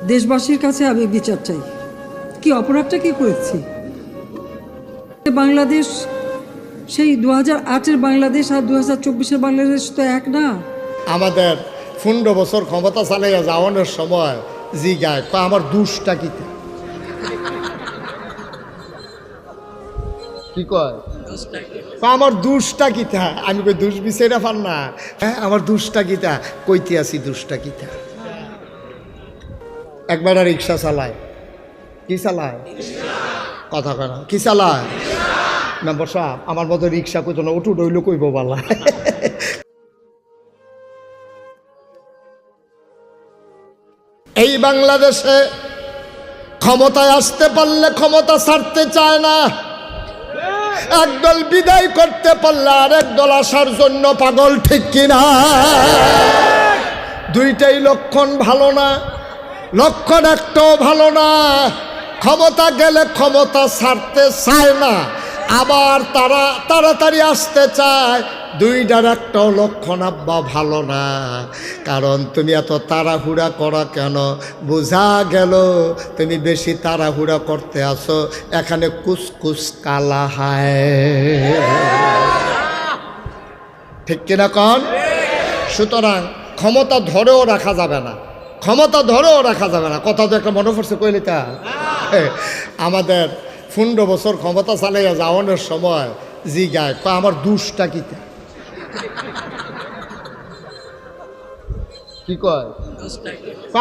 দেশবাসীর কাছে আমি বিচার চাই। কি অপরাধটা কি করেছি? বাংলাদেশ সেই 2008-এর বাংলাদেশ আর 2024-এর বাংলাদেশ তো এক না। আমাদের 15 বছর ক্ষমতা চালাইয়া যাওয়ানোর সময় জিগায় আমার দুষ্টা কিতা কি কয় আমার দুষ্টা কিতা। আমি কই দুষ বিচাইরা পার না। হ্যাঁ আমার দুষ্টা কিতা কইতে আসি দুষ্টা কিতা। একবার রিক্সা চালায় কি চালায় কথা কয় না কি চালায় মেম্বার সাহেব আমার মতো রিক্সা কইতো না উঠু ডইল কইব বালা। এই বাংলাদেশে ক্ষমতায় আসতে পারলে ক্ষমতা ছাড়তে চায় না, একদল বিদায় করতে পারলে আরেক দল আসার জন্য পাগল, ঠিক কিনা? দুইটাই লক্ষণ ভালো না, লক্ষণ একটাও ভালো না। ক্ষমতা গেলে ক্ষমতা ছাড়তে চায় না, আবার তারা তাড়াতাড়ি আসতে চায়। দুইটার একটাও লক্ষণ আব্বা ভালো না। কারণ তুমি এত তাড়াহুড়া করা কেন? বোঝা গেল তুমি বেশি তাড়াহুড়া করতে আসো, এখানে কুসকুস কালা হায়, ঠিক কিনা কন? সুতরাং ক্ষমতা ধরেও রাখা যাবে না, ক্ষমতা ধরেও রাখা যাবে না। কথা তো একটা মনে পড়ছে কইলে তা আমাদের 15 বছর ক্ষমতা চালাইয়া যাওয়ানোর সময় জিগায় আমার দুষ্টা কিতা কি কয়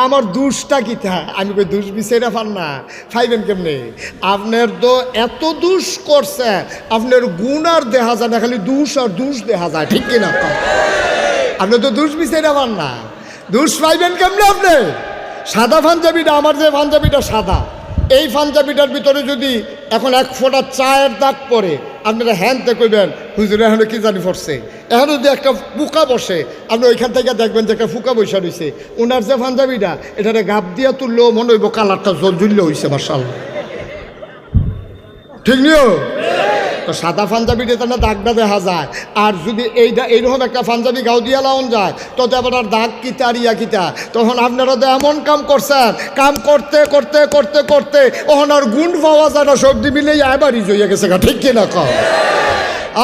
আমার দুষ্টা কিতা। আমি কই দুষ বিচাইরা পার না, ফাইবেন কেমনে? আপনার তো এত দুষ করছে, আপনার গুণ আর দেখা যায় না, খালি দুষ আর দুষ দেখা যায়, ঠিক কিনা? আপনি তো দুষ বিচাইরা পার না, দুষ পাইবেন কেমনে? আপনি সাদা পাঞ্জাবিটা, আমার যে পাঞ্জাবিটা সাদা, এই পাঞ্জাবিটার ভিতরে যদি এখন এক ফোঁটা চায়ের দাগ পরে আপনারা হ্যানতে কইবেন হুজুরে এখানে কি জানি পড়ছে, এখন যদি একটা পোকা বসে আপনি ওইখান থেকে দেখবেন যে একটা ফুকা বৈশা রয়েছে। ওনার যে পাঞ্জাবিটা এটারে গাপ দিয়া তুললেও মনে হইব কালারটা জলজুল্য হয়েছে মাশাআল্লাহ, ঠিক নিও? তো সাদা পাঞ্জাবিটা তো না দাগটা দেখা যায়, আর যদি এইরকম একটা পাঞ্জাবি গাও দিয়া লাউন যায় তো আবার দাগ কিতা আর ইয়া কিতা। তখন আপনারা তো এমন কাম করছেন, কাম করতে করতে করতে করতে ওখান আর গুণ পাওয়া যায় না, সবজি মিলে এবারই জইয়া গেছে, ঠিক কিনা কম?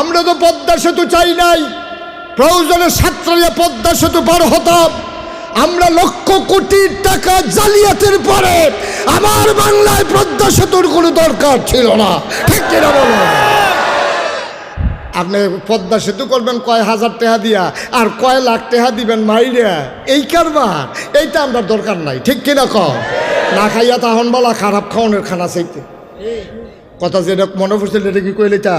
আমরা তো পদ্মা সেতু চাই নাই, প্রয়োজনে ছাত্রীরা পদ্মা সেতু পার হতাম। আমরা লক্ষ কোটি টাকা জালিয়াতির পরে আমার বাংলায় পদ্মা সেতুর কোনো দরকার ছিল না, ঠিক কিনা বলো? আপনি পদ্মা সেতু করবেন কয় হাজার টাকা দিয়া, আর কয় লাখ টাকা দিবেন মাইরা, এই কারবার এইটা আমরা দরকার নাই, ঠিক কিনা কম? না খাইয়া তখন বলা খারাপ খাওয়ানোর খানা চাইতে। কথা যেটা মনে পড়ছিল এটা কি কইলে তা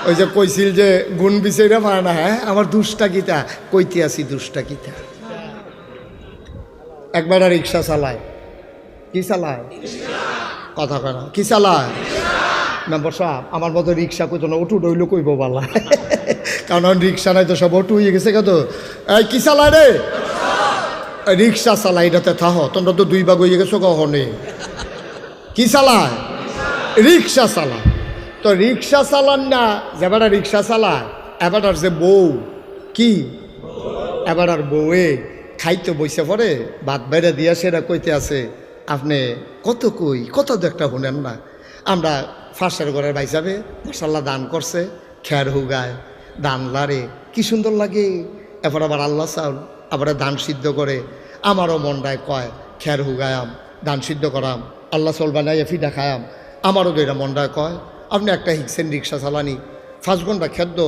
ওই যে কইছিল যে গুণ বিচাইরা পায় না। হ্যাঁ আমার দুষ্টা গীতা কইতে আসি দুষ্টা গীতা। একবার রিক্সা চালায় কি চালায় কথা কয় না কি চালায় মেম্বার সাহেব আমার মতো রিক্সা কইতো না উঠু ডইল কইব বালা, কারণ রিক্সা নাই তো সব অটু হয়ে গেছে। কত এই কি চালায় রে? রিক্সা চালায়, এটাতে থাহ, তোমরা তো 2 ভাগ হয়ে গেছো কখনে। কি চালায়? রিক্সা চালায়। তো রিক্সা চালান না, যেবার রিক্সা চালায় এবার যে বউ কি এবার আর বউয়ে খাইতে বইসে পড়ে ভাত বাইরে দিয়া সেটা কইতে আছে আপনি কত কই কত তো একটা শুনেন না। আমরা ফাঁসের ঘরের ভাই যাবে মশাল্লা দান করছে, খের হুগায় দান লারে কি সুন্দর লাগে। এবার আবার আল্লাহ চাউল আবার দান সিদ্ধ করে। আমারও মনটায় কয় খের হুগায়াম দান সিদ্ধ করাম, আল্লাহ চাউল বানাইয়া ফিটা খায়াম। আমারও তো এটা মনটায় কয় আপনি একটা হিকসেন রিক্সা চালানি 5 ঘন্টা খেদ্য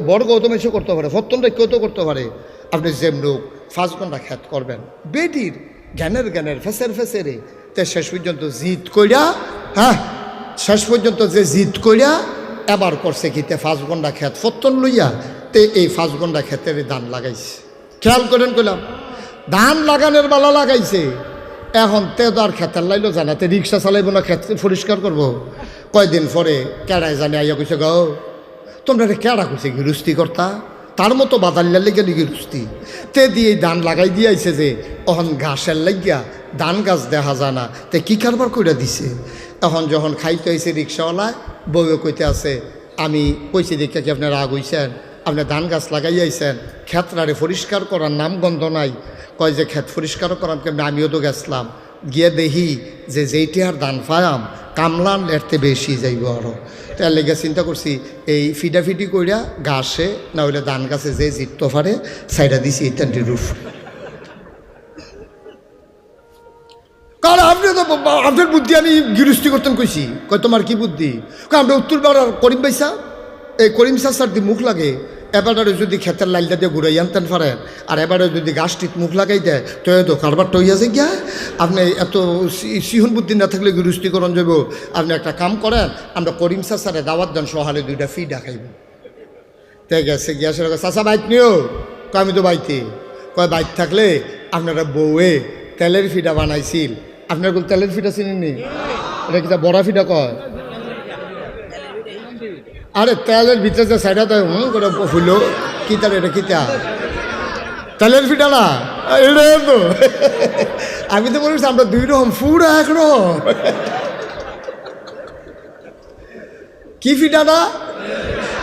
বর্গও তো মেশো করতে পারে, 70টা কেউ তো করতে পারে। আপনি যেম লোক 5 ঘন্টা খ্যাত করবেন বেটির জ্ঞানের ফেসেরে তে শেষ পর্যন্ত জিদ কইরা, হ্যাঁ শেষ পর্যন্ত যে জিদ কইরা এবার করছে কি তে 5 ঘন্টা খ্যাত ফত্তন লইয়া তে এই 5 ঘন্টা ক্ষেতের ধান লাগাইছে। খেয়াল করেন কইলাম ধান লাগানোর বেলা লাগাইছে, এখন তে তো আর খেতের লাইলো জানা, তে রিক্সা চালাইব না ক্ষেত পরিষ্কার করব। কয়দিন পরে কেড়ায় জানে আইয়া কইছে গো তোমরা কেড়া কইছে গিরুস্তি কর্তা, তার মতো বাদাল্লার লেগে গিরুস্তি তে দিয়ে ধান লাগাই দিয়েছে যে এখন ঘাসের লাগিয়া ধান গাছ দেখা যায় না, তে কি কারবার করে দিছে। এখন যখন খাইতে হয়েছে রিক্সাওয়ালায় বউয়ে কইতে আছে আমি কইছি দেখে কি আপনার রাগ হইছেন, আপনি ধান গাছ লাগাই আইছেন, ক্ষেত্রারে পরিষ্কার করার নাম গন্ধ নাই। কয় যে ক্ষেত পরিষ্কার করার কেমন, আমিও তো গেছলাম, গিয়ে দেখি যে যেইটি আর ধান পায়াম কামলান এরতে বেশি যাইব আরও। তার লেগে চিন্তা করছি এই ফিটাফিটি কইরা ঘাসে না হইলে ধান গাছে যে জিততে পারে সাইডা দিছি ইত্যাদি রুফ। কারণ আপনি তো আপনার বুদ্ধি আমি গৃহস্থী করতেন কইছি, কয় তোমার কি বুদ্ধি? আমরা উত্তর পাড়ার করিম পাইসা, এই করিম চাষার দিয়ে মুখ লাগে, এবারে যদি ক্ষেতের লাইলটা দিয়ে ঘুরাই আনতেন পারেন, আর এবারে যদি গাছটিত মুখ লাগাই দেয় তো কারবার টইয়াছে গিয়া। আপনি এত সিহন বুদ্ধি না থাকলে গৃহস্থীকরণ যাব। আপনি একটা কাম করেন, আমরা করিম চাষারে দাওয়াত দেন, সহালে 2টা ফিডা খাইব। তাই গেছে গিয়া সে চাষা বাইক নিও, কয় আমি তো বাইতে, কয় বাইক থাকলে আপনারা বউয়ে তেলের ফিডা বানাইছিল। আপনার তেলের ফিডা চিনেননি? এটা কিতা বড়া ফিডা কয়? আরে তেলের ভিতরে যে সাইডা তো করে ফুল কিতা, এটা কিতা তেলের ফিডা না? এটা তো আমি তো বলছি আমরা 2 রকম, পুরা 1 রকম। কি ফিডা না?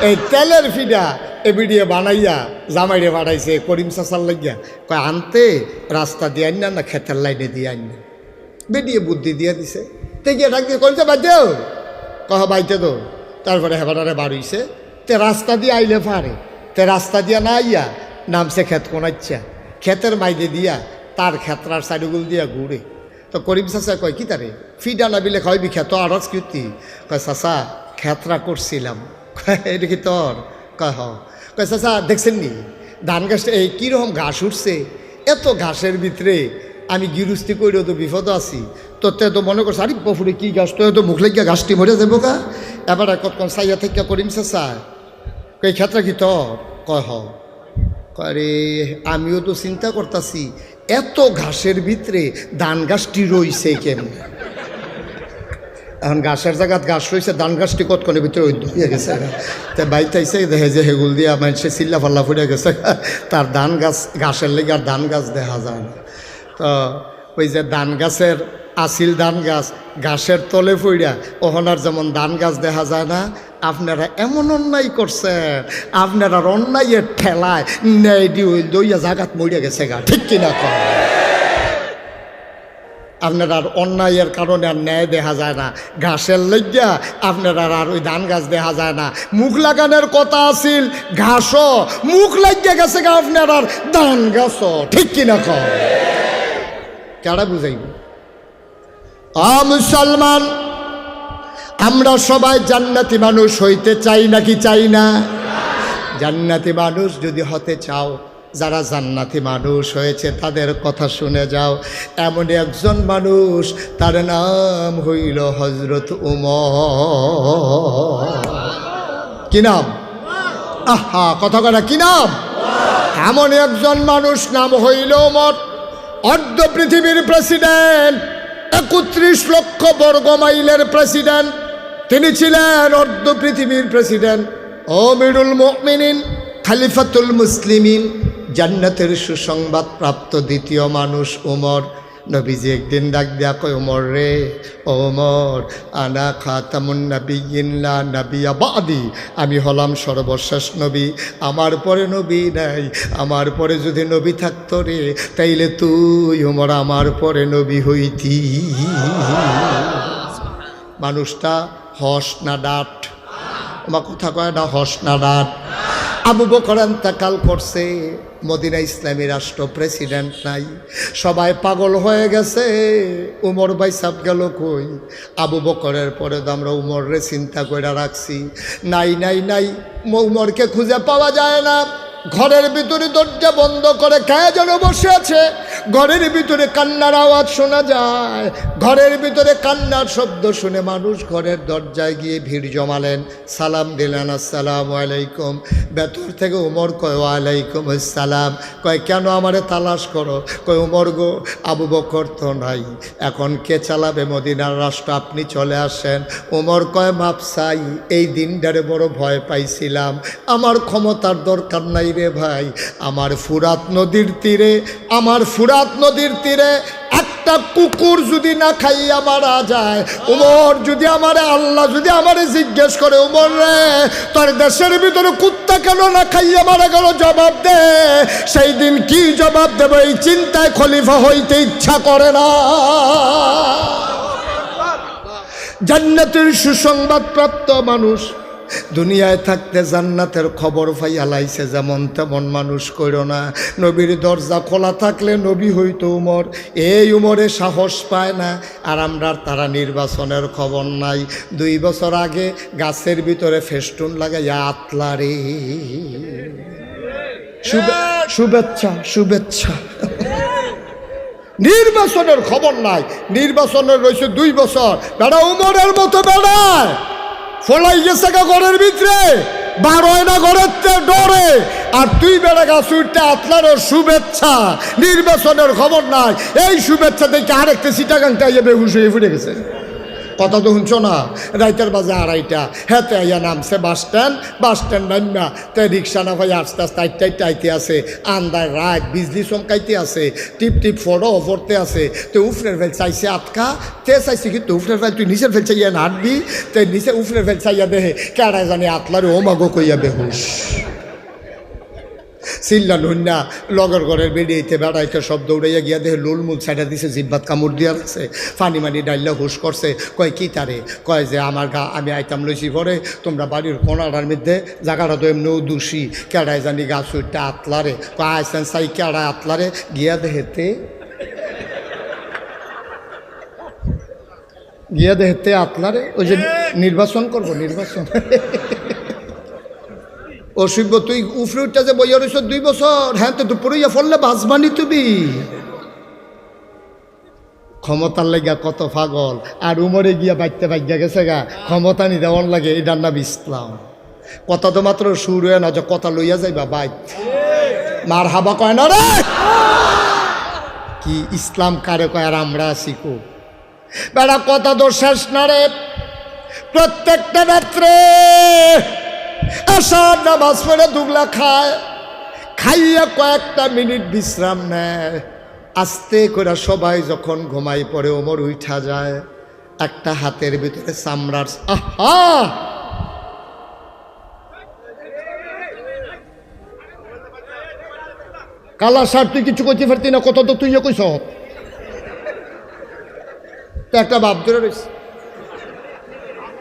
এই তেলের ফিডা এবিডিয়ে বানাইয়া জামাইরে বানাইছে করিম চাচার লাগিয়া। কয় আনতে রাস্তা দিয়ে আন না ক্ষেতের লাইনে দিয়ে আন না, বেডিয়ে বুদ্ধি দিয়ে দিছে। তে গিয়ে ডাক দিয়ে করিম চা বাইতেও, কহ বাইতে তো। তারপরে হেবারে বাড়িছে, তে রাস্তা দিয়ে আইলে পারে, তে রাস্তা দিয়া না আইয়া নামছে ক্ষেত কোনাচ্ছা, ক্ষেতের মাইদে দিয়া তার ক্ষেত্রার সাইডগুল দিয়া ঘুরে। তো করিম চাচা কয় কি তারে ফিডা না বিলে খাইবি ক্ষেত আরজ কীর্তি? কয় চাচা ক্ষেত্রা করছিলাম। এটা কি তোর? কয় হ। কয় চাচা দেখছেন নি ধান গাছটা এই কীরকম ঘাস উঠছে, এত ঘাসের ভিতরে আমি গৃহস্থী করেও তো বিপদ আছি। তো তে তো মনে করছে আরে বপুরে কী গাছ, তো মুখ লাগিয়া গাছটি মরে যাবো গা। এবার কতক্ষণ সাইয়া থেকে করিম চাচা কই ক্ষেত্রা কি তোর? কয় হ। আরে আমিও তো চিন্তা করতেছি এত ঘাসের ভিতরে ধান গাছটি রইছে কেমন। এখন ঘাসের জায়গাত ঘাস রয়েছে, ধান গাছটি কতক্ষণের ভিতরে হয়ে গেছে। তা বাইতে আইসে দেখে যে হেগুল দিয়া মানুষে চিল্লা ফাল্লা ফুটে গেছে, তার ধান গাছ ঘাসের লেগে আর ধান গাছ দেখা যায় না। তো ওই যে ধান গাছের আসিল ধান গাছ ঘাসের তলে পড়িয়া ওহনার যেমন ধান গাছ দেখা যায় না, আপনারা এমন অন্যায় করছেন, আপনারা অন্যায়ের ঠেলায় ন্যায় দইয়া জাগাত মরিয়া গেছে গা, ঠিক কিনা কর? আপনারা আর অন্যায়ের কারণে আর ন্যায় দেখা যায় না, ঘাসের লজ্জা আপনারা আর ওই ধান গাছ দেখা যায় না। মুখ লাগানোর কথা আসিল ঘাসও, মুখ লাগিয়ে গেছে গা আপনার আর ধান গাছও, ঠিক কিনা কর? কেডা বুঝাইব? মুসলমান আমরা সবাই জান্নাতি মানুষ হইতে চাই নাকি চাই না? জান্নাতি মানুষ যদি হতে চাও, যারা জান্নাতি মানুষ হয়েছে তাদের কথা শুনে যাও। এমন একজন মানুষ, তার নাম হইল হযরত উমর। কি নাম? আহা কথা কথা, কি নাম? এমন একজন মানুষ, নাম হইল উমর। অর্ধ পৃথিবীর প্রেসিডেন্ট, 31 লক্ষ বর্গ মাইলের প্রেসিডেন্ট তিনি ছিলেন, অর্ধ পৃথিবীর প্রেসিডেন্ট। আমিরুল মুমিনিন, খলিফাতুল মুসলিমিন, জান্নাতের সুসংবাদ প্রাপ্ত দ্বিতীয় মানুষ উমর। নবীজি একদিন ডাক দেয়া কয়, উমর রে, ওমর আনা খাতামুন নাবিয়্যিন লা নাবিয়্যা বাদি, আমি হলাম সর্বশেষ নবী, আমার পরে নবী নাই। আমার পরে যদি নবী থাকতো রে, তাইলে তুই উমর আমার পরে নবী হইতি। মানুষটা হস না ডাট? আমার কথা কয় না, হস না ডাট? আবু বকর ইন্তেকাল করছে, মদিনা ইসলামী রাষ্ট্র, প্রেসিডেন্ট নাই, সবাই পাগল হয়ে গেছে। উমর ভাই সাপ গেল কই? আবু বকরের পরে তো আমরা উমররে চিন্তা করে রাখছি, নাই নাই নাই, উমরকে খুঁজে পাওয়া যায় না। ঘরের ভিতরে দরজা বন্ধ করে কে যেন বসে আছে, ঘরের ভিতরে কান্নার আওয়াজ শোনা যায়। ঘরের ভিতরে কান্নার শব্দ শুনে মানুষ ঘরের দরজায় গিয়ে ভিড় জমালেন, সালাম দিলেন, আসসালামু আলাইকুম। ভেতর থেকে উমর কয়, ওয়ালাইকুম আসসালাম। কয় কেন আমারে তালাশ করো? কয় উমর গো, আবু বকর তো নাই, এখন কে চালাবে মদিনার রাষ্ট্র, আপনি চলে আসেন। উমর কয়, মাপ চাই, এই দিনটারে বড় ভয় পাইছিলাম, আমার ক্ষমতার দরকার নাই রে ভাই। আমার ফুরাত নদীর তীরে, আমার ফুরাত নদীর তীরে একটা কুকুর যদি না খাইয়া মারা যায়, উমর যদি আমারে, আল্লাহ যদি আমারে জিজ্ঞেস করে, উমর রে তোর দেশের ভিতরে কুত্তা ভাতটা কেন না খাইয়া মারা গেল, জবাব দে। সেই দিন কি জবাব দেব এই চিন্তায় খলিফা হইতে ইচ্ছা করে না। জান্নাতের সুসংবাদ প্রাপ্ত মানুষ দুনিয়ায় থাকতে জান্নাতের খবর পাইয়া লাইছে, যেমন তেমন মানুষ কইরো না। নবীর দরজা খোলা থাকলে নবী হইতো উমর, এই উমরে সাহস পায় না। আর আমরা তারা নির্বাচনের খবর নাই। 2 বছর আগে গাছের ভিতরে ফেস্টুন লাগাইয়া আতলারে শুভেচ্ছা শুভেচ্ছা। নির্বাচনের খবর নাই, নির্বাচনের রয়েছে 2 বছর। বেড়া উমরের মতো বেড়ায় ফলাই গেছে গা ঘরের ভিতরে, বার হয় না ঘরের ডরে। আর তুই বেড়া গাছ উঠতে আতলার শুভেচ্ছা, নির্বাচনের খবর নাই। এই শুভেচ্ছা দেখে আরেকটা সিটাগাংটা ইয়ে বেহুশ হয়ে ফুটে গেছে। কথা তো শুনছো না? রাইতের বাজে 2:30, হেতে আইয়া নামছে বাস স্ট্যান্ড নামা তাই রিক্সা না ভাই আস্তে আস্তে আইতে আছে। আন্দার রাত বিজলি চমকাইতে আছে, টিপ টিপ ফটো পড়তে আছে। তো উফরের ফেল চাইছে আটকা, তে চাইছে কিন্তু উফরের ফেল তুই নিচের ফেল চাইয়া নাটবি, তে নিচে উফরের ফেল চাইয়া দেহে কেড়ায় জানি আতলারে ও মাগো কইয়া বেহুশ। চিল্লা নুন্না লগর ঘরের বেরিয়েতে বেড়াইতে সব দৌড়াইয়া গিয়া দেহে লুলমুল ছাইটা দিছে, জিব্বাত কামড় দিয়া আছে, ফানি মানি ডাইল্লা হুশ করছে। কয় কি তারে? কয় যে আমার আমি আইতাম লইছি পরে তোমরা বাড়ির কোনাটার মধ্যে জায়গাটা তো এমনিও দোষী, কেড়ায় জানি গাছ উঠতে আতলারে। কয় আইসেন চাই কেড়ায় আতলারে গিয়া দেহেতে আতলারে। ওই যে নির্বাচন করবো, নির্বাচন। অসুব্য তুই উফরে উঠটা যে বইয়া রয়েছ 2 বছর, হ্যাঁ তো দুপুরিয়া ফললে বাঁচবানি তুমি। ক্ষমতার লাগিয়া কত পাগল, আর উমরে গিয়া বাইতে ভাগ্যা গেছে গা ক্ষমতা নি দেওয়ার লাগে। এটার নাম ইসলাম। কথা তো মাত্র শুরু হয় না, যে কথা লইয়া যাইবা বাইত মার হাবা কয় না রে। কি ইসলাম কারে কয় আর আমরা আছি কো? বেড়া কথা তো শেষ না রে। প্রত্যেকটা রাত্রে আসার নামাজ পড়ে দুগলা খায়, খাইয়া কয়েকটা মিনিট বিশ্রাম নেয়। আস্তে করে সবাই যখন ঘুমাই পড়ে ওমর উঠা যায়। একটা হাতের ভিতরে চামড়ার আহা কালা সার, তুই কিছু কইতে পারতি না, কত তো তুইও কইস। একটা বাপ ধরে রয়েছে,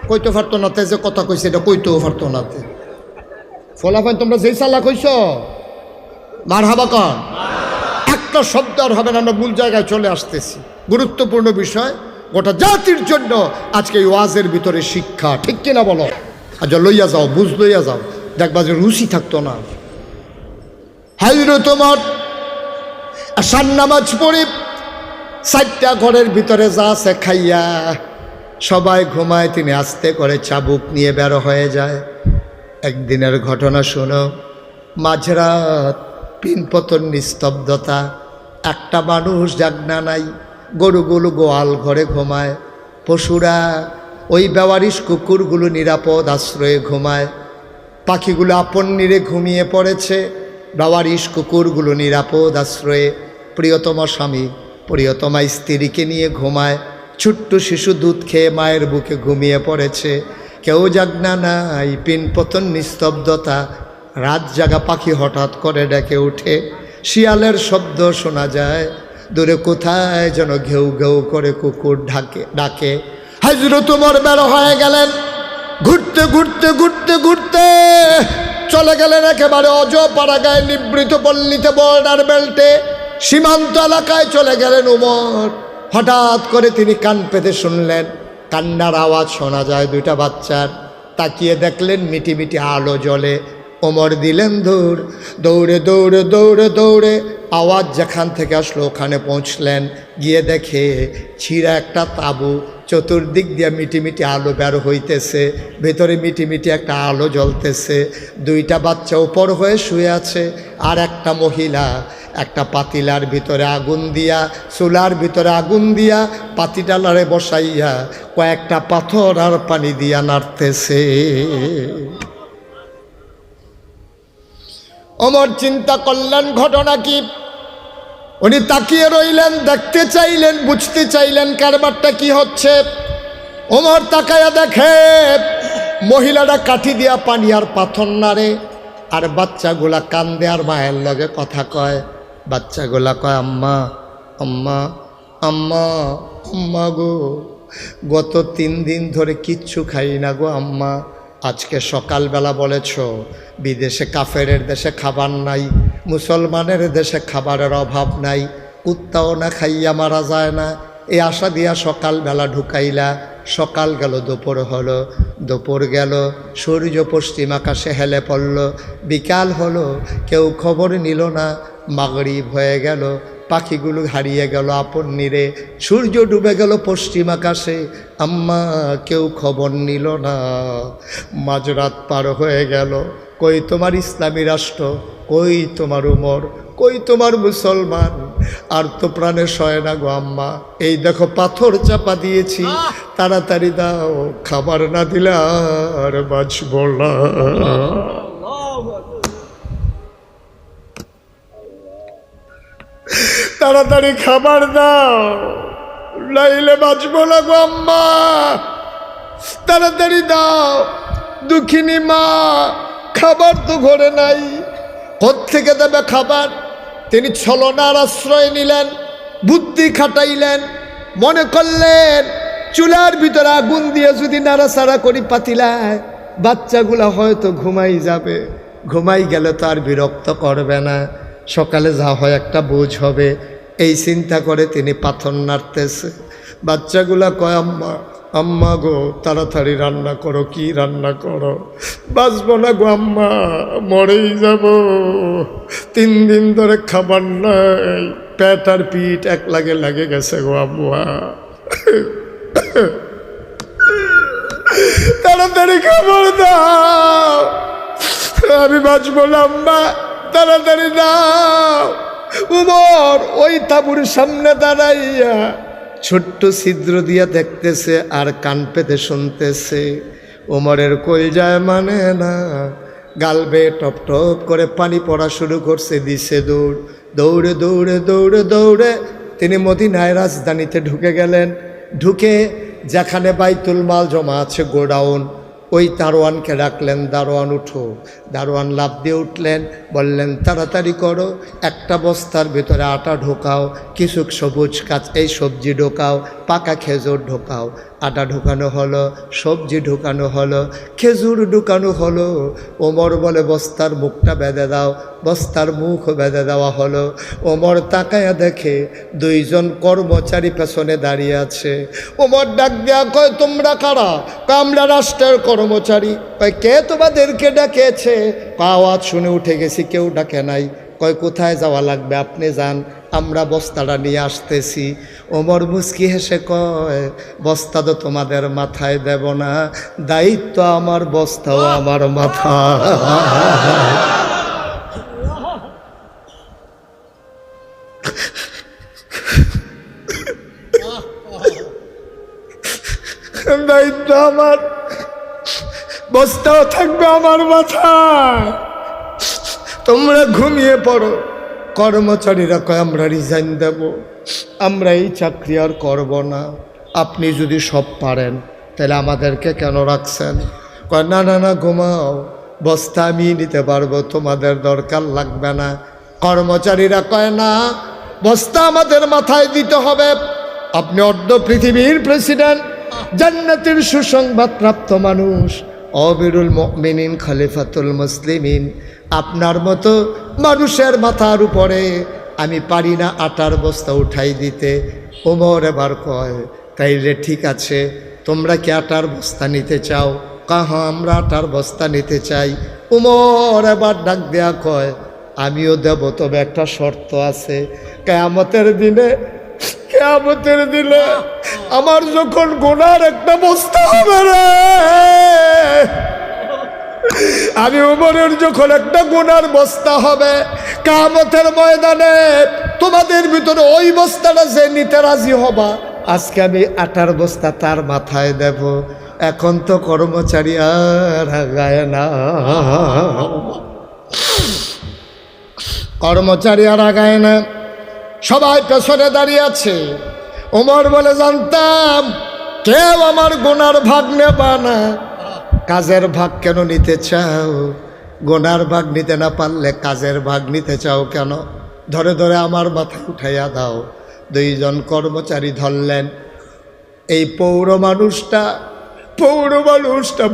কইতে পারতো না, যে কথা কইছে এটা কইতেও পারতো না। ফলাফল তোমরা যেই চালা কইস মার হাবা কন, একটা শব্দ আর হবে না। আমরা ভুল জায়গায় চলে আসতেছি। গুরুত্বপূর্ণ বিষয় গোটা জাতির জন্য আজকে এই ওয়াজের ভিতরে শিক্ষা, ঠিক কিনা বলো? আচ্ছা লইয়া যাও, বুঝ লইয়া যাও, দেখবা যে রুচি থাকতো না। হাইরো তোমার আসার নামাজ পড়ে 4টা ঘরের ভিতরে যা আছে খাইয়া সবাই ঘুমায়, তিনি আস্তে করে চাবুক নিয়ে বেরো হয়ে যায়। একদিনের ঘটনা শোনো। মাঝরাত, পিনপতন, নিস্তব্ধতা, একটা মানুষ জাগনা নাই। গরুগুলো গোয়াল ঘরে ঘুমায়, পশুরা ওই বেওয়ারিশ কুকুরগুলো নিরাপদ আশ্রয়ে ঘুমায়, পাখিগুলো আপন নিরে ঘুমিয়ে পড়েছে, বেওয়ারিশ কুকুরগুলো নিরাপদ আশ্রয়ে প্রিয়তম স্বামী প্রিয়তমা স্ত্রীকে নিয়ে ঘুমায়। ছোট্ট শিশু দুধ খেয়ে মায়ের বুকে ঘুমিয়ে পড়েছে, কেউ জাগনা নাই, পিনপতন, নিস্তব্ধতা। রাত জাগা পাখি হঠাৎ করে ডেকে উঠে, শিয়ালের শব্দ শোনা যায়, দূরে কোথায় যেন ঘেউ ঘেউ করে কুকুর ডাকে। হযরত ওমর বের হয়ে গেলেন, ঘুরতে ঘুরতে ঘুরতে ঘুরতে চলে গেলেন একেবারে অজপাড়া গায়ে নিবৃত পল্লীতে, বর্ডার বেল্টে, সীমান্ত এলাকায় চলে গেলেন ওমর। হঠাৎ করে তিনি কান পেতে শুনলেন কান্নার আওয়াজ শোনা যায় 2টা বাচ্চার। তাকিয়ে দেখলেন মিটি মিটি আলো জ্বলে। ওমর দিলেন দৌড়, দৌড়ে দৌড়ে দৌড়ে দৌড়ে আওয়াজ যেখান থেকে আসলো ওখানে পৌঁছলেন। গিয়ে দেখে ছিঁড়া একটা তাঁবু, চতুর্দিক দিয়ে মিটি মিটি আলো বের হইতেছে, ভেতরে মিটি মিটি একটা আলো জ্বলতেছে। 2টা বাচ্চা উপর হয়ে শুয়ে আছে, আর একটা মহিলা একটা পাতিলার ভিতরে আগুন দিয়া, চুলার ভিতরে আগুন দিয়া, পাতিটালারে বসাইয়া কয়েকটা পাথর আর পানি দিয়া নাড়তেছে। ওমর চিন্তা করলেন ঘটনা কি। উনি তাকিয়ে রইলেন, দেখতে চাইলেন, বুঝতে চাইলেন কারবারটা কি হচ্ছে। ওমর তাকায়া দেখে মহিলাটা কাঠি দিয়া পানি আর পাথর নাড়ে, আর বাচ্চাগুলা কান্দে আর মায়ের লগে কথা কয়। বাচ্চাগুলা কয় আম্মা আম্মা আম্মা আম্মা গো, গত 3 দিন ধরে কিচ্ছু খাই না গো আম্মা। আজকে সকালবেলা বলেছ বিদেশে কাফেরের দেশে খাবার নাই, মুসলমানের দেশে খাবারের অভাব নাই, কুত্তাও না খাইয়া মারা যায় না, এই আশা দিয়া সকালবেলা ঢুকাইলা। সকাল গেল, দুপুর হলো, দুপুর গেল, সূর্য পশ্চিম আকাশে হেলে পড়ল, বিকাল হলো, কেউ খবর নিল না, মাগরিব হয়ে গেল, পাখিগুলো হারিয়ে গেল আপন নীরে, সূর্য ডুবে গেল পশ্চিম আকাশে, আম্মা কেউ খবর নিল না। মাঝরাত পার হয়ে গেল, কই তোমার ইসলামী রাষ্ট্র, কই তোমার উমর, কই তোমার মুসলমান? আর তো প্রাণে সয় না গো আম্মা, এই দেখো পাথর চাপা দিয়েছি, তাড়াতাড়ি দাও, খাবার না দিলে আর বাঁচব না। তাড়াতাড়ি খাবার দাও, নাইলে বাঁচব না গো আম্মা, তাড়াতাড়ি দাও। দুঃখিনী মা, খাবার তো ঘরে নাই, কোত্থেকে দেবে খাবার? তিনি ছলনার আশ্রয় নিলেন, বুদ্ধি খাটাইলেন, মনে করলেন চুলার ভিতরে আগুন দিয়ে যদি নাড়াচাড়া করি পাতিলায়, বাচ্চাগুলা হয়তো ঘুমাই যাবে, ঘুমাই গেলে তো আর বিরক্ত করবে না, সকালে যা হয় একটা বোঝ হবে, এই চিন্তা করে তিনি পাথর নাড়তেছে। বাচ্চাগুলা কয় আম্মা আম্মা গো, তাড়াতাড়ি রান্না করো, কি রান্না করো? বাঁচবো না গো আম্মা, মরেই যাব, 3 দিন ধরে খাবার নাই, পেট আর পিঠ এক লাগে গেছে গো আম্মা, তাড়াতাড়ি খাবার দাও, আমি বাঁচবো না আম্মা, তাড়াতাড়ি দাও। উমর ওই তাঁবুর সামনে দাঁড়াইয়া ছোট্ট ছিদ্র দিয়া দেখতেছে আর কান পেতে শুনতেছে। উমরের কলজায় মানে না, গাল বেয়ে টপ টপ করে পানি পড়া শুরু করছে। দিছে দৌড়, দৌড়ে দৌড়ে দৌড়ে দৌড়ে তিনি মদিনায় রাজধানীতে ঢুকে গেলেন। ঢুকে যেখানে বাইতুল মাল জমা আছে, গোডাউন, ওই দারোয়ানকে ডাকলেন, দারোয়ান উঠো। দারোয়ান লাফ দিয়ে উঠলেন, বললেন তাড়াতাড়ি করো, একটা বস্তার ভিতরে আটা ঢোকাও, কিছু সবুজ কাঁচ এই সবজি ঢোকাও, পাকা খেজুর ঢোকাও। আটা ঢোকানো হলো, সবজি ঢোকানো হলো, খেজুর ঢোকানো হলো। ওমর বলে বস্তার মুখটা বেঁধে দাও, বস্তার মুখ বেঁধে দেওয়া হলো। ওমর তাকায়া দেখে 2 জন কর্মচারী পেছনে দাঁড়িয়ে আছে। ওমর ডাক দেয়া কয় তোমরা কারা? আমরা রাষ্ট্রের কর্মচারী। কয় কে তোমাদেরকে ডাকেছে? আওয়াজ শুনে উঠে গেছি, কেউ ডাকে নাই। কয় কোথায় যাওয়া লাগবে? আপনি যান, আমরা বস্তাটা নিয়ে আসতেছি। ওমর মুচকি হেসে কয় বস্তা তো তোমাদের মাথায় দেব না, দায়িত্ব আমার, বস্তাও আমার মাথা। দায়িত্ব আমার, বস্তাও থাকবে আমার মাথায়। তোমরা ঘুমিয়ে পড়ো। কর্মচারীরা কয় আমরা রিজাইন দেব, আমরা এই চাকরি আর করব না। আপনি যদি সব পারেন তাহলে আমাদেরকে কেন রাখছেন? কয় না না না, ঘুমাও, বস্তা আমি নিতে পারবো, তোমাদের দরকার লাগবে না। কর্মচারীরা কয় না, বস্তা আমাদের মাথায় দিতে হবে। আপনি অর্ধ পৃথিবীর প্রেসিডেন্ট, জান্নাতের সুসংবাদ প্রাপ্ত মানুষ, আমিরুল মুমিনিন, খলিফাতুল মুসলিমিন, আপনার মতো মানুষের মাথার উপরে আমি পারি না আটার বস্তা উঠাই দিতে। ওমর এবার কয় তাইলে ঠিক আছে, তোমরা কি আটার বস্তা নিতে চাও? কাহা আমরা আটার বস্তা নিতে চাই। ওমর এবার ডাক দেয়া কয় আমিও দেব, তবে একটা শর্ত আছে। কিয়ামতের দিনে, কিয়ামতের দিনে আমার যখন গুনার একটা বস্তা হবে রে, আমি ওমরের যখন একটা গুনার বস্তা হবে, কিয়ামতের ময়দানে তোমাদের ভিতরে ওই বস্তাটা যে নিতে রাজি হবা, আজকে আমি আটার বস্তা তার মাথায় দেব। এখন তো কর্মচারী আর আগায় না, কর্মচারী আর আগায় না, সবাই পেছনে দাঁড়িয়ে আছে। ওমর বলে জানতাম কেউ আমার গুনার ভাগ নেবা না, কাজের ভাগ কেন নিতে চাও? গোনার ভাগ নিতে না পারলে কাজের ভাগ নিতে চাও কেন? ধরে ধরে আমার মাথায় উঠাইয়া দাও। দুইজন কর্মচারী ধরলেন। এই পৌর মানুষটা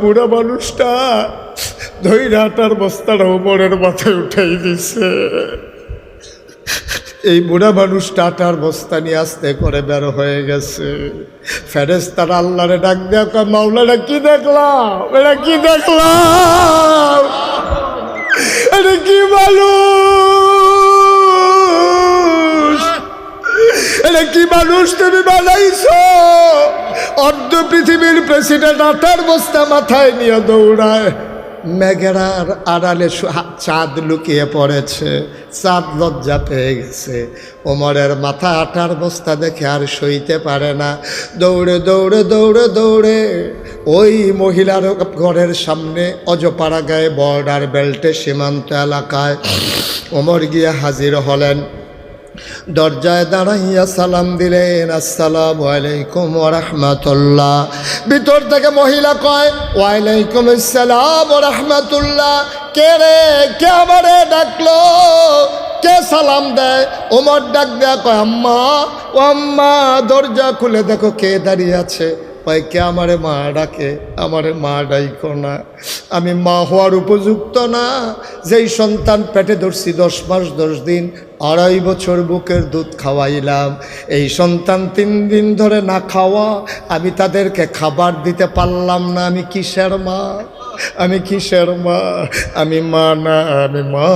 বুড়া মানুষটা ধৈর্য আটার বস্তাটা ওমরের মাথায় উঠাই দিছে। এই বুড়া মানুষটা আটার বস্তা নিয়ে আস্তে করে বের হয়ে গেছে। ফেরেশতারা আল্লাহরে ডাক দেয়া কয়, মাওলানা কি দেখলাম? এটা কি দেখলাম? এটা কি মানুষ? এটা কি মানুষ তুমি বানাইছো? অর্ধ পৃথিবীর প্রেসিডেন্ট আটার বস্তা মাথায় নিয়ে দৌড়ায়। মেঘেরার আড়ালে চাঁদ লুকিয়ে পড়েছে। চাঁদ লজ্জা পেয়ে গেছে। ওমরের মাথা আটার বস্তা দেখে আর সইতে পারে না। দৌড়ে দৌড়ে দৌড়ে দৌড়ে ওই মহিলার ঘরের সামনে অজপাড়া গায়ে বর্ডার বেল্টে সীমান্ত এলাকায় ওমর গিয়ে হাজির হলেন। দরজায় দাঁড়াইয়া সালাম দিলেন, আসসালামু আলাইকুম ওয়া রাহমাতুল্লাহ। ভিতর থেকে মহিলা কয়, ওয়ালাইকুম আসসালাম ওয়া রাহমাতুল্লাহ। কে রে? কে আমারে ডাকলো? কে সালাম দেয়? ওমর ডাক দেয়া কয়, আম্মা। ও আম্মা, দরজা খুলে দেখো কে দাঁড়িয়ে আছে। কয়, কে? আমারে মা ডাকে। আমারে মা ডাইকো না, আমি মা হওয়ার উপযুক্ত না। যেই সন্তান পেটে ধরছি 10 মাস 10 দিন, 2.5 বছর বুকের দুধ খাওয়াইলাম, এই সন্তান 3 দিন ধরে না খাওয়া, আমি তাদেরকে খাবার দিতে পারলাম না। আমি কিসের মা? আমি কিসের মা? আমি মা না, আমি মা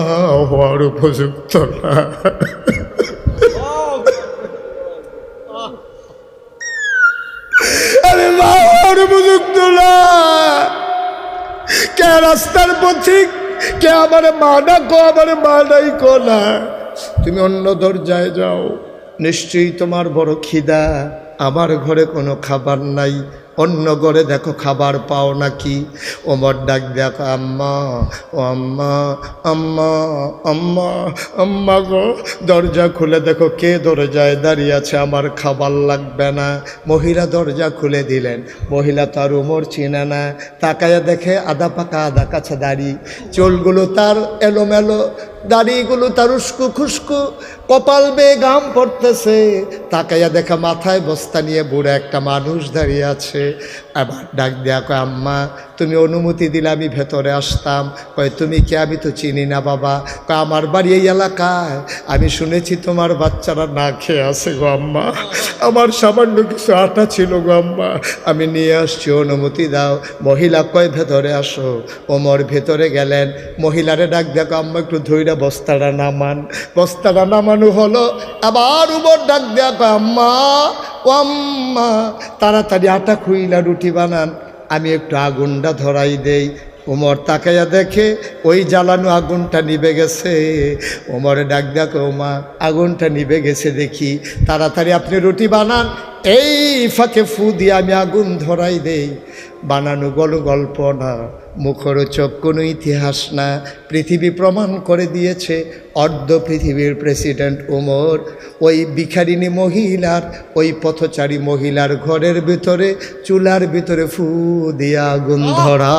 হওয়ার উপযুক্ত না। আমি মা হওয়ার উপযুক্ত না। কে রাস্তার পথিক? কে আমার মা ডাকো? আমার মা ডাইকো না। তুমি অন্য দরজায় যাও, নিশ্চয়ই তোমার বড় খিদা। আমার ঘরে কোনো খাবার নাই, অন্য ঘরে দেখো খাবার পাও নাকি। ওমর ডাক দেখো, আম্মা। ও আম্মা, আম্মা, আম্মা, আম্মা গো, দরজা খুলে দেখো কে দরজায় দাঁড়িয়ে আছে, আমার খাবার লাগবে না। মহিলা দরজা খুলে দিলেন। মহিলা তার ওমর চিনে না। তাকায়া দেখে আধা পাকা আধা কাছে দাড়ি, চুলগুলো তার এলোমেলো, দাড়িগুলো তার উস্কু খুস্কু, কপাল বেয়ে ঘাম পড়তেছে। তাকাইয়া দেখা মাথায় বস্তা নিয়ে বুড়া একটা মানুষ দাঁড়িয়ে আছে। আবার ডাক দেয়া কয়, আম্মা তুমি অনুমতি দিলে আমি ভেতরে আসতাম। কয়, তুমি কে? আমি তো চিনি না বাবা। কয়, আমার বাড়ি এই এলাকায়, আমি শুনেছি তোমার বাচ্চারা না খেয়ে আছে গো আম্মা, আমার সামান্য কিছু আটা ছিল গো আম্মা, আমি নিয়ে আসছি, অনুমতি দাও। মহিলা কয়, ভেতরে আসো। ওমর ভেতরে গেলেন। মহিলারে ডাক দেখো, আম্মা একটু ধৈর্য বস্তাটা নামান। বস্তাটা নামানো হলো। আবার ওমর ডাক দেয়া কয়, আম্মা, ও আম্মা, তাড়াতাড়ি আটা খুইলা রুটি বানান, আমি একটু আগুনটা ধরাই দেই। ওমর তাকাইয়া দেখে ওই জ্বালানো আগুনটা নিভে গেছে। ওমরে ডাক দেখো, ওমা আগুনটা নিভে গেছে দেখি, তাড়াতাড়ি আপনি রুটি বানান, এই ফাঁকে ফু দিয়ে আমি আগুন ধরাই দেই। বানানো গল্প না, মুখরোচক কোনো ইতিহাস না। পৃথিবী প্রমাণ করে দিয়েছে, অর্ধ পৃথিবীর প্রেসিডেন্ট ওমর ওই ভিখারিনী মহিলার, ওই পথচারী মহিলার ঘরের ভিতরে চুলার ভিতরে ফু দিয়ে আগুন ধরা।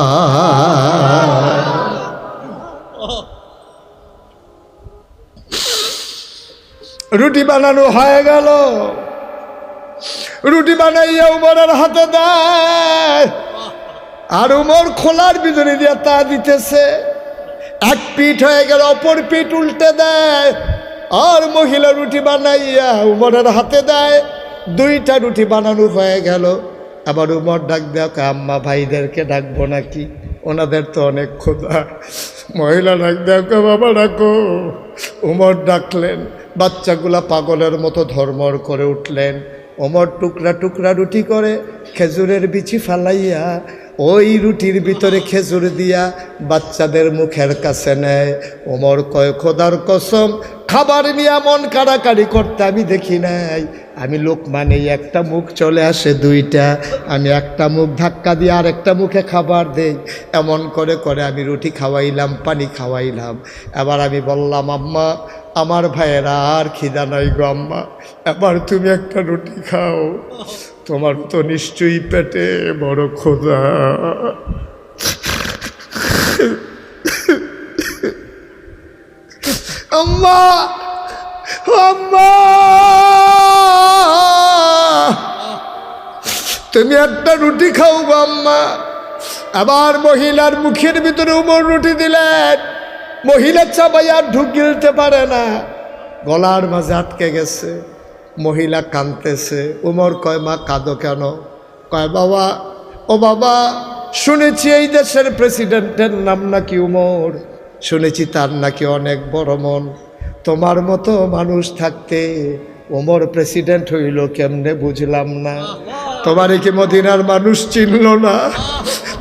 রুটি বানানো হয়ে গেল। রুটি বানাইয়া উমরের হাতে দেয়, আর উমর খোলার ভিতরে দিয়ে তা দিতেছে। এক পিঠ হয়ে গেল, অপর পিঠ উল্টে দেয়, আর মহিলা রুটি বানাইয়া উমরের হাতে দেয়। 2টা রুটি বানানো হয়ে গেল। আবার উমর ডাক দেয়, আম্মা ভাইদেরকে ডাকবো নাকি? ওনাদের তো অনেক ক্ষুধা। মহিলা ডাক দেয়, বাবা ডাকো। উমর ডাকলেন। বাচ্চাগুলা পাগলের মতো ধর্মর করে উঠলেন। ওমর টুকরা টুকরা রুটি করে খেজুরের বিচি ফালাইয়া ওই রুটির ভিতরে খেজুর দিয়া বাচ্চাদের মুখের কাছে নেয়। ওমর কয়, খোদার কসম, খাবার নিয়ে মন কাড়াকাড়ি করতে আমি দেখি নাই। আমি লোকমানেই একটা মুখ চলে আসে 2টা, আমি একটা মুখ ধাক্কা দিয়ে আর একটা মুখে খাবার দেই। এমন করে করে আমি রুটি খাওয়াইলাম, পানি খাওয়াইলাম। এবার আমি বললাম, আম্মা আমার ভাইয়েরা আর খিদা নাই গো আম্মা, এবার তুমি একটা রুটি খাও, তোমার তো নিশ্চয়ই পেটে বড় ক্ষুধা। আম্মা আম্মা তুমি একটা রুটি খাও গো আম্মা। আবার মহিলার মুখের ভিতরে উমর রুটি দিলেন। মহিলা চাবাই আর ঢুক গিলতে পারে না, গলার মাঝে আটকে গেছে। মহিলা কাঁদতেছে। উমর কয় মা কাঁদো কেন? কয় বাবা, ও বাবা, শুনেছি এই দেশের প্রেসিডেন্টের নাম নাকি উমর, শুনেছি তার নাকি অনেক বড় মন। তোমার মতো মানুষ থাকতে ওমর প্রেসিডেন্ট হইল কেমনে বুঝলাম না। তোমার কি মদিনার মানুষ চিনল না?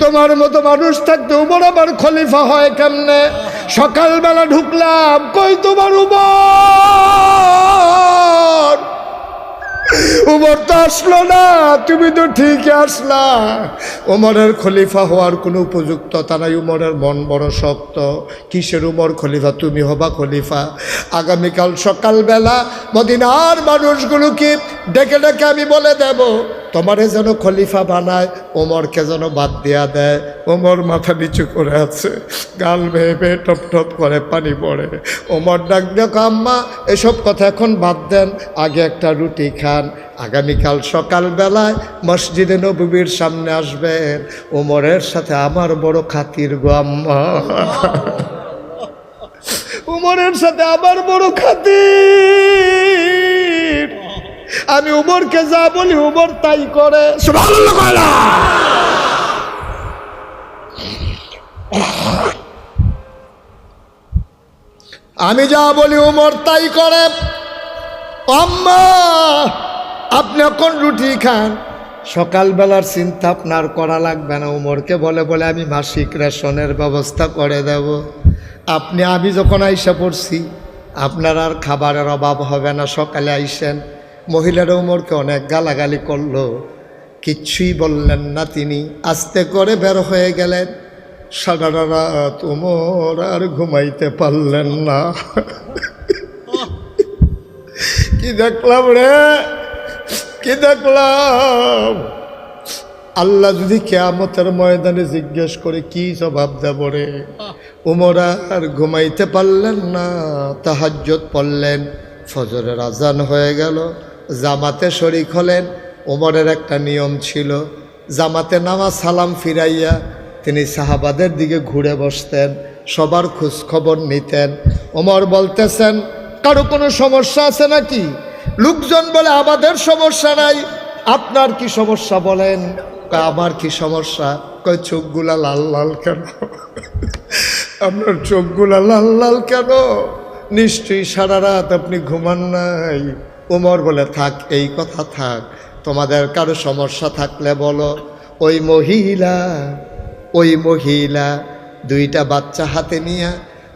তোমার মতো মানুষ থাকতে উমর আবার খলিফা হয় কেমনে? সকালবেলা ঢুকলাম, কই তোমার উমর? উমর তো আসলো না। তুমি তো ঠিক আসলা। উমরের খলিফা হওয়ার কোনো উপযুক্ততা নাই। উমরের মন বড় শক্ত। কিসের উমর খলিফা? তুমি হবা খলিফা। আগামীকাল সকালবেলা মদিনার মানুষগুলোকে ডেকে ডেকে আমি বলে দেব, তোমারে যেন খলিফা বানায়, ওমরকে যেন বাদ দিয়া দেয়। ওমর মাথা নিচু করে আছে, গাল বেয়ে বেয়ে টপ টপ করে পানি পড়ে। ওমর ডাক দেখো, আম্মা এসব কথা এখন বাদ দেন, আগে একটা রুটি খান। আগামীকাল সকালবেলায় মসজিদে নববীর সামনে আসবেন। ওমরের সাথে আমার বড় খাতির গো আম্মা, উমরের সাথে আমার বড় খাতির। আমি উমরকে যা বলি উমর তাই করে। সুবহানাল্লাহ কয় না? আমি যা বলি উমর তাই করে। আম্মা আপনি এখন রুটি খান, সকালবেলার চিন্তা আপনার করা লাগবে না। উমরকে বলে বলে আমি মাসিক রেশনের ব্যবস্থা করে দেব। আমি যখন আইসা পড়ছি, আপনার আর খাবারের অভাব হবে না। সকালে আইসেন। মহিলারা উমরকে অনেক গালাগালি করলো, কিচ্ছুই বললেন না। তিনি আস্তে করে বের হয়ে গেলেন। সারা রাত উমর আর ঘুমাইতে পারলেন না। কি দেখলাম রে, কি দেখলাম! আল্লাহ যদি কিয়ামতের ময়দানে জিজ্ঞেস করে কি জবাব দেব রে? উমর আর ঘুমাইতে পারলেন না। তাহাজ্জুদ পড়লেন, ফজরের আজান হয়ে গেল, জামাতে শরীক হলেন। উমরের একটা নিয়ম ছিল, জামাতে নামাজ সালাম ফিরাইয়া তিনি সাহাবাদের দিকে ঘুরে বসতেন, সবার খোঁজ খবর নিতেন। ওমর বলতেছেন, কারো কোনো সমস্যা আছে নাকি? লোকজন বলে আমাদের সমস্যা নাই, আপনার কি সমস্যা বলেন? আমার কি সমস্যা? কয় চোখগুলা লাল লাল কেন? আপনার চোখগুলা লাল লাল কেন? নিশ্চয়ই সারা রাত আপনি ঘুমান নাই। উমর বলে, থাক, এই কথা থাক, তোমাদের কারো সমস্যা থাকলে বলো। ওই মহিলা দুইটা বাচ্চা হাতে নিয়ে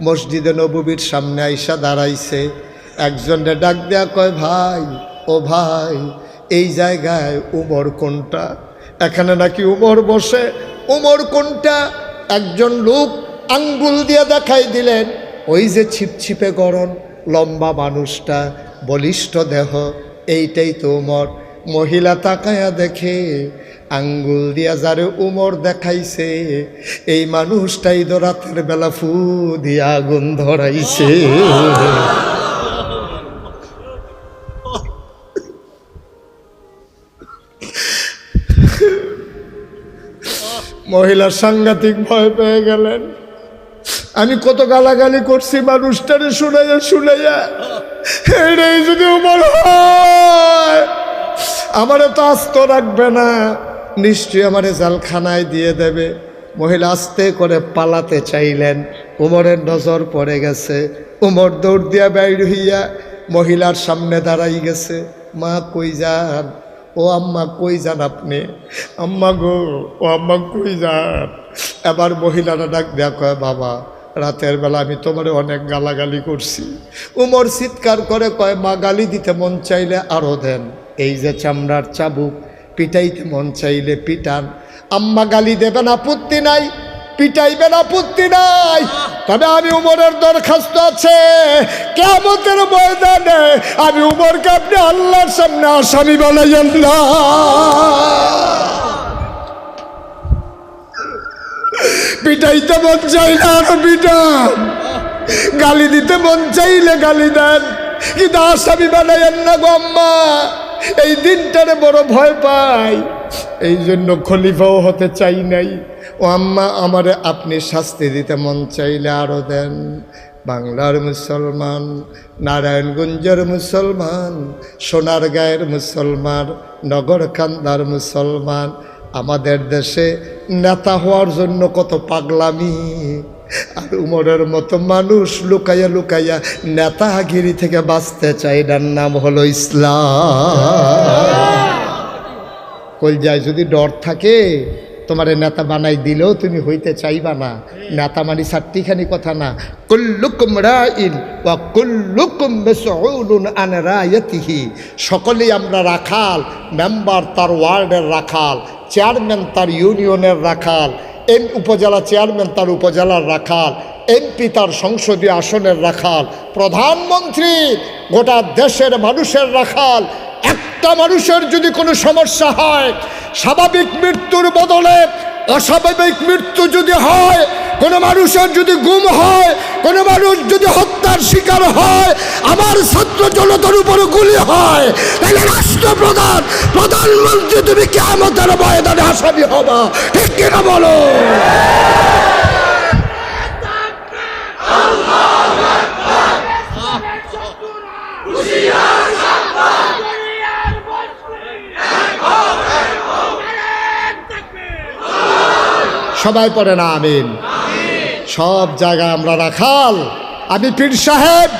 মসজিদে নববীর সামনে আইসা দাঁড়াইছে। একজনে ডাক দেয়া কয়, ভাই, ও ভাই, এই জায়গায় উমর কোনটা? এখানে নাকি উমর বসে। উমর কোনটা? একজন লোক আঙ্গুল দিয়ে দেখাই দিলেন, ওই যে ছিপছিপে গরম লম্বা মানুষটা, বলিষ্ঠ দেহ, এইটাই তো উমর। মহিলা তাকায়া দেখে, আঙ্গুল দিয়া যারে উমর দেখাইছে, এই মানুষটাই তো রাতের বেলা ফু দিয়া আগুন ধরাইছে। মহিলা সাংঘাতিক ভয় পেয়ে গেলেন। আমি কত গালাগালি করছি মানুষটারে শুনাইয়া, এটাই যদি উমর হয় আমারে তো আস্ত রাখবে না, নিশ্চয়ই আমারে জালখানায় দিয়ে দেবে। মহিলা আস্তে করে পালাতে চাইলেন, উমরের নজর পড়ে গেছে। উমর দৌড় দিয়া বাইর হইয়া মহিলার সামনে দাঁড়াই গেছে। মা কই যান? ও আম্মা কই যান আপনি? আম্মা গো, ও আম্মা কই যান? এবার মহিলারা ডাক দেয়া কয়, বাবা, রাতের বেলা আমি তোমারে অনেক গালাগালি করছি। উমর চিৎকার করে কয়, মা, গালি দিতে মন চাইলে আরও দেন, এই যে চামড়ার চাবুক, পিটাইতে মন চাইলে পিটান। আম্মা গালি দেবেন, আপত্তি নাই, পিটাইবেন, আপত্তি নাই, তবে আমি উমরের দরখাস্ত আছে, কিয়ামতের ময়দানে আমি উমরকে আপনি আল্লাহর সামনে আসামি বানাইয়েন না। পিটাইতে মন চাই না, আরো পিটান, গালি দিতে মন চাইলে গালি দেন, কিন্তু আসামি বানাইয়েন না গো আম্মা। এই দিনটারে বড় ভয় পাই, এই জন্য খলিফাও হতে চাই নাই। ও আম্মা, আমারে আপনি শাস্তি দিতে মন চাইলে আরো দেন। বাংলার মুসলমান, নারায়ণগঞ্জের মুসলমান, সোনারগাঁয়ের মুসলমান, নগরকান্দার মুসলমান, আমাদের দেশে নেতা হওয়ার জন্য কত পাগলামি। আর উমরের মতো মানুষ লুকাইয়া লুকাইয়া নেতাগিরি থেকে বাঁচতে চায়, এটার নাম হলো ইসলাম। কলজায় যদি ডর থাকে, তোমার নেতা বানাই দিলেও তুমি হইতে চাইবা না। নেতা মানে চারটিখানি কথা না, কুল্লুকুম রাইন ওয়া কুল্লুকুম মাসউলুন আন রায়াতিহি। সকলেই আমরা রাখাল, মেম্বার তার ওয়ার্ডের রাখাল, চেয়ারম্যান তার ইউনিয়নের রাখাল, উপজেলা চেয়ারম্যান তার উপজেলার রাখাল, এমপি তার সংসদীয় আসনের রাখাল, প্রধানমন্ত্রী গোটা দেশের মানুষের রাখাল। একটা মানুষের যদি কোনো সমস্যা হয়, স্বাভাবিক মৃত্যুর বদলে অস্বাভাবিক মৃত্যু যদি হয়, কোনো মানুষের যদি গুম হয়, কোনো মানুষ যদি হত্যার শিকার হয়, আমার ছাত্র জনতার উপরে গুলি হয়, তাহলে রাষ্ট্রপ্রধান, প্রধানমন্ত্রী তুমি কিয়ামতের ময়দানে আসামি হবা। ঠিক কিনা বলো? সবাই পড়ে না আমিন। সব জায়গায় আমরা রাখাল। আমি পীর সাহেব,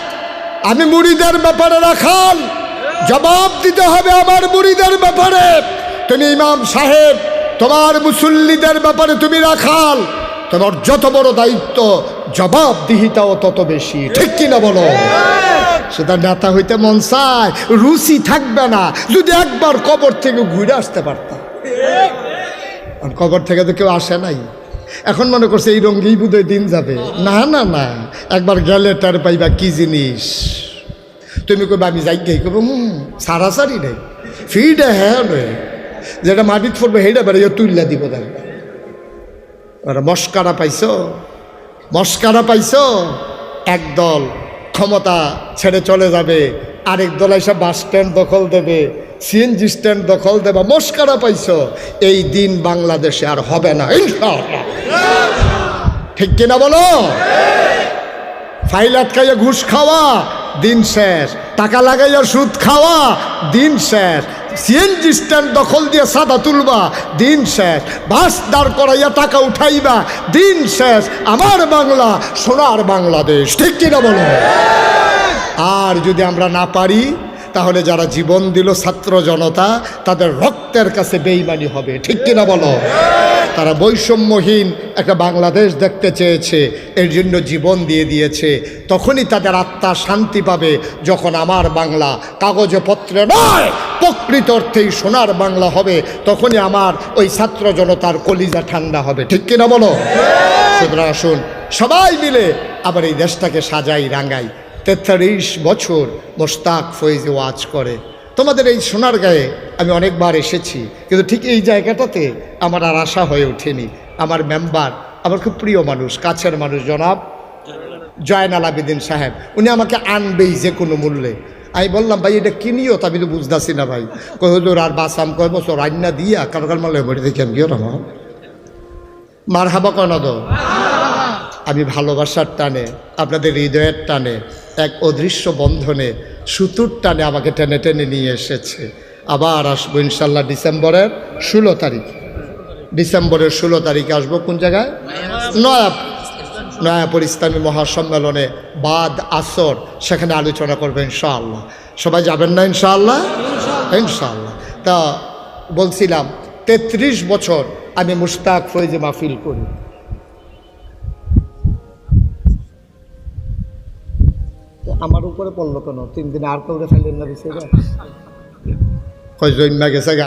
আমি মুরিদের ব্যাপারে রাখাল, জবাব দিতে হবে আমার মুরিদের ব্যাপারে। তুমি ইমাম সাহেব, তোমার মুসল্লিদের ব্যাপারে তুমি রাখাল। তোমার যত বড় দায়িত্ব, জবাবদিহিতাও তত বেশি। ঠিক কিনা বলো? সেটা নেতা হইতে মন চায়, রুচি থাকবে না যদি একবার কবর থেকে ঘুরে আসতে পারতাম। কবর থেকে তো কেউ আসে নাই। এখন মনে করছে এই রঙ্গেই বোধহয় দিন যাবে। না না না, একবার গেলে তার পাইবা কি জিনিস। তুমি কইবা আমি যাই গেই, কব সারাসারি নেই, ফিডে হ্যাঁ নয়, যেটা মাটিত পড়বে সেইটা বেড়ে তুললা দিব। দেখবে ওরা মস্কারা পাইছ, মস্কারা পাইছ। একদল ক্ষমতা ছেড়ে চলে যাবে, আরেক দল এসে বাস স্ট্যান্ড দখল দেবে, সিএনজি স্ট্যান্ড দখল দেবা। মস্কারা পাইছ। এই দিন বাংলাদেশে আর হবে না ইনশাআল্লাহ। ঠিক কিনা বলো? ফাইল আটকাইয়া ঘুষ খাওয়া, দিন শেষ। টাকা লাগাইয়া সুদ খাওয়া, দিন শেষ। সিএনজি স্ট্যান্ড দখল দিয়ে সাদা তুলবা, দিন শেষ। বাস দাঁড় করাইয়া টাকা উঠাইবা, দিন শেষ। আমার বাংলা সোনার বাংলাদেশ। ঠিক কিনা বলো? আর যদি আমরা না পারি, তাহলে যারা জীবন দিল ছাত্র জনতা, তাদের রক্তের কাছে বেঈমানি হবে। ঠিক কিনা বলো? তারা বৈষম্যহীন একটা বাংলাদেশ দেখতে চেয়েছে, এর জন্য জীবন দিয়ে দিয়েছে। তখনই তাদের আত্মা শান্তি পাবে, যখন আমার বাংলা কাগজে পত্রে নয়, প্রকৃত অর্থেই সোনার বাংলা হবে। তখনই আমার ওই ছাত্র জনতার কলিজা ঠান্ডা হবে। ঠিক কিনা বলো? সুতরাং আসুন সবাই মিলে আবার এই দেশটাকে সাজাই রাঙ্গাই। 43 বছর মোশতাক ফয়েজি ওয়াজ করে। তোমাদের এই সোনারগাঁয়ে আমি অনেকবার এসেছি, কিন্তু ঠিক এই জায়গাটাতে আমার আর আশা হয়ে ওঠেনি। আমার মেম্বার, আমার খুব প্রিয় মানুষ, কাছের মানুষ, জনাব জয়নাল আবেদিন সাহেব, উনি আমাকে আনবেই যে কোনো মূল্যে। আমি বললাম ভাই এটা কিনিও, তা আমি তো বুঝতেছি না ভাই। কই হজুর আর বাসাম কয় বছর রান্না দিয়া কারকাল মালে বলে দেখি আমি গিয়ে আমার মার হাবা কয় না তো। আমি ভালোবাসার টানে, আপনাদের হৃদয়ের টানে, এক অদৃশ্য বন্ধনে সুতুর টানে আমাকে টেনে টেনে নিয়ে এসেছে। আবার আসবো ইনশাল্লাহ ডিসেম্বরের 16 তারিখ। ডিসেম্বরের 16 তারিখে আসবো কোন জায়গায়? নয়াপুর ইসলামী মহাসম্মেলনে বাদ আসর, সেখানে আলোচনা করবো ইনশাআল্লাহ। সবাই যাবেন না ইনশাআল্লাহ? ইনশাআল্লাহ। তা বলছিলাম 33 বছর আমি মুশতাক ফয়েজি মাহফিল করি। আমার উপরে পড়লো কেন? 3 দিনে আর কাউকে ফেলেন না বিষয়টা, কয় জন্মা গেছে গা।